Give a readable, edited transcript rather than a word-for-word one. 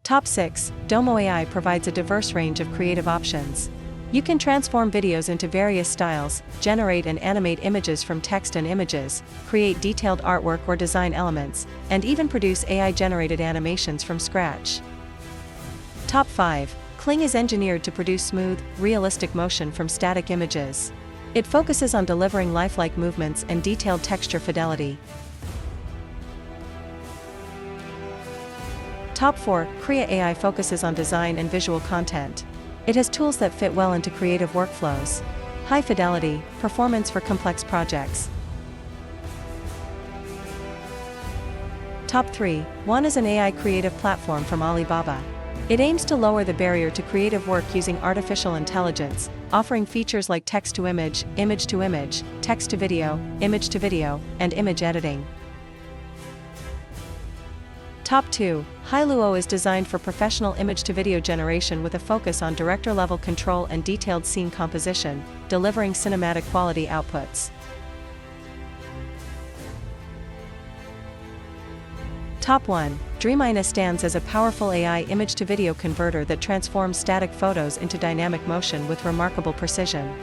Top 6. DomoAI provides a diverse range of creative options. You can transform videos into various styles, generate and animate images from text and images, create detailed artwork or design elements, and even produce AI-generated animations from scratch. Top 5. Kling is engineered to produce smooth, realistic motion from static images. It focuses on delivering lifelike movements and detailed texture fidelity. Top 4. Krea AI focuses on design and visual content. It has tools that fit well into creative workflows. High fidelity, performance for complex projects. Top 3. Hunyuan is an AI creative platform from Alibaba. It aims to lower the barrier to creative work using artificial intelligence, offering features like text-to-image, image-to-image, text-to-video, image-to-video, and image editing. Top 2. Hailuo is designed for professional image-to-video generation with a focus on director-level control and detailed scene composition, delivering cinematic quality outputs. Top 1. Dreamina stands as a powerful AI image-to-video converter that transforms static photos into dynamic motion with remarkable precision.